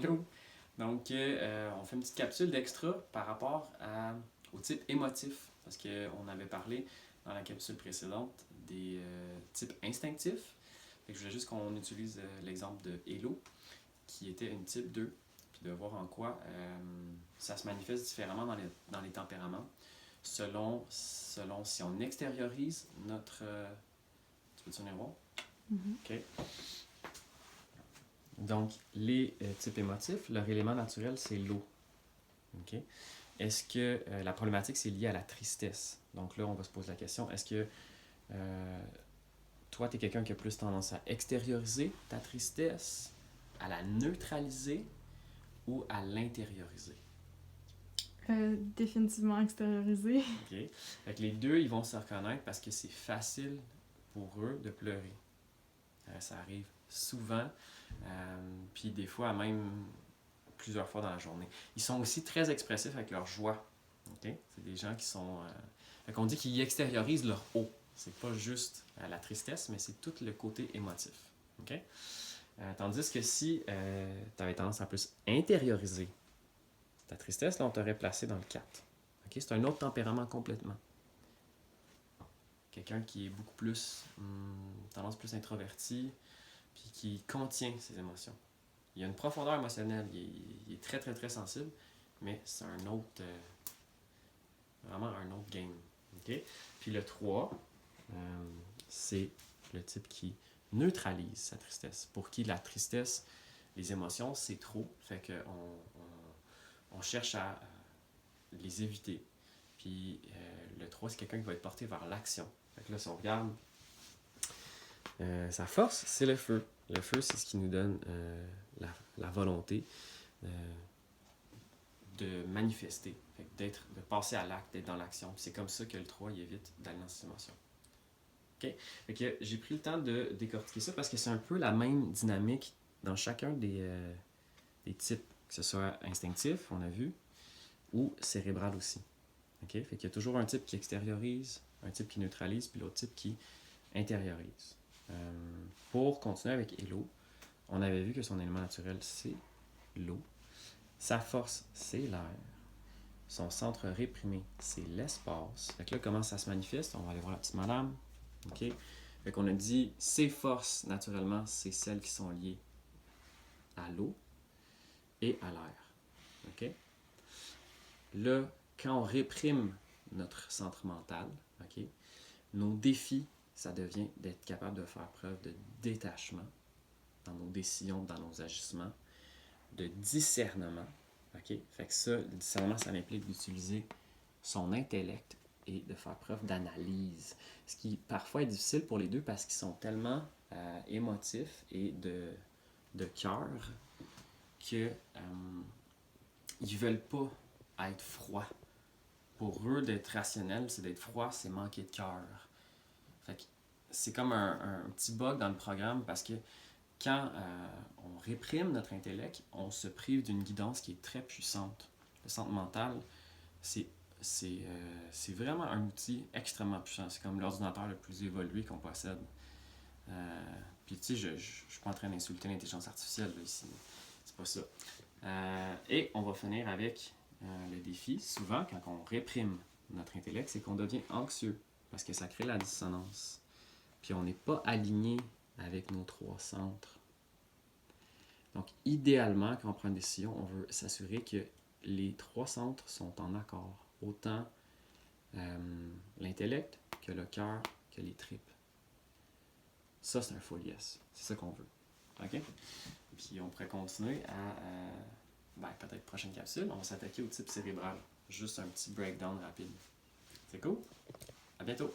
Allô! Donc, on fait une petite capsule d'extra par rapport au type émotif, parce qu'on avait parlé dans la capsule précédente des types instinctifs. Fait que je voulais juste qu'on utilise l'exemple de Hello, qui était une type 2, puis de voir en quoi ça se manifeste différemment dans les tempéraments, selon si on extériorise notre... tu peux-tu venir voir? OK. Donc, les types émotifs, leur élément naturel, c'est l'eau. Okay? Est-ce que la problématique, c'est lié à la tristesse? Donc là, on va se poser la question, est-ce que toi, tu es quelqu'un qui a plus tendance à extérioriser ta tristesse, à la neutraliser ou à l'intérioriser? Définitivement extérioriser. OK. Fait que les deux, ils vont se reconnaître parce que c'est facile pour eux de pleurer. Ça arrive souvent, puis des fois même plusieurs fois dans la journée. Ils sont aussi très expressifs avec leur joie. Okay? C'est des gens qui sont... Fait qu'on dit qu'ils extériorisent leur eau. C'est pas juste la tristesse, mais c'est tout le côté émotif. Okay? Tandis que si tu avais tendance à plus intérioriser ta tristesse, là, on t'aurait placé dans le 4. Okay? C'est un autre tempérament complètement. Quelqu'un qui est beaucoup plus... tendance plus introvertie, puis qui contient ses émotions. Il y a une profondeur émotionnelle, il est très très très sensible, mais c'est un autre... vraiment un autre game. Okay? Puis le 3, c'est le type qui neutralise sa tristesse. Pour qui la tristesse, les émotions, c'est trop. Fait qu'on on cherche à les éviter. Puis le 3, c'est quelqu'un qui va être porté vers l'action. Fait que là, si on regarde, sa force, c'est le feu. Le feu, c'est ce qui nous donne la volonté de manifester, fait que de passer à l'acte, d'être dans l'action. C'est comme ça que le 3 il évite d'aller dans ses émotions. Okay? Fait que j'ai pris le temps de décortiquer ça parce que c'est un peu la même dynamique dans chacun des types, que ce soit instinctif, on a vu, ou cérébral aussi. Okay? Fait qu'il y a toujours un type qui extériorise, un type qui neutralise, puis l'autre type qui intériorise. Pour continuer avec Hello, on avait vu que son élément naturel, c'est l'eau. Sa force, c'est l'air. Son centre réprimé, c'est l'espace. Fait que là, comment ça se manifeste? On va aller voir la petite madame. OK? Fait qu'on a dit, ses forces, naturellement, c'est celles qui sont liées à l'eau et à l'air. OK? Là, quand on réprime notre centre mental, OK, nos défis, ça devient d'être capable de faire preuve de détachement dans nos décisions, dans nos agissements, de discernement. Okay? Fait que ça, le discernement, ça implique d'utiliser son intellect et de faire preuve d'analyse. Ce qui parfois est difficile pour les deux parce qu'ils sont tellement émotifs et de cœur qu'ils ne veulent pas être froids. Pour eux, d'être rationnel, c'est d'être froid, c'est manquer de cœur. Fait que c'est comme un petit bug dans le programme parce que quand on réprime notre intellect, on se prive d'une guidance qui est très puissante. Le centre mental, c'est vraiment un outil extrêmement puissant. C'est comme l'ordinateur le plus évolué qu'on possède. Puis tu sais, je ne suis pas en train d'insulter l'intelligence artificielle là, ici. C'est pas ça. Et on va finir avec le défi. Souvent, quand on réprime notre intellect, c'est qu'on devient anxieux parce que ça crée la dissonance. Puis on n'est pas aligné avec nos 3 centres. Donc, idéalement, quand on prend une décision, on veut s'assurer que les 3 centres sont en accord. Autant l'intellect que le cœur, que les tripes. Ça, c'est un full yes. C'est ça qu'on veut. OK? Puis on pourrait continuer à, peut-être prochaine capsule, on va s'attaquer au type cérébral. Juste un petit breakdown rapide. C'est cool? À bientôt!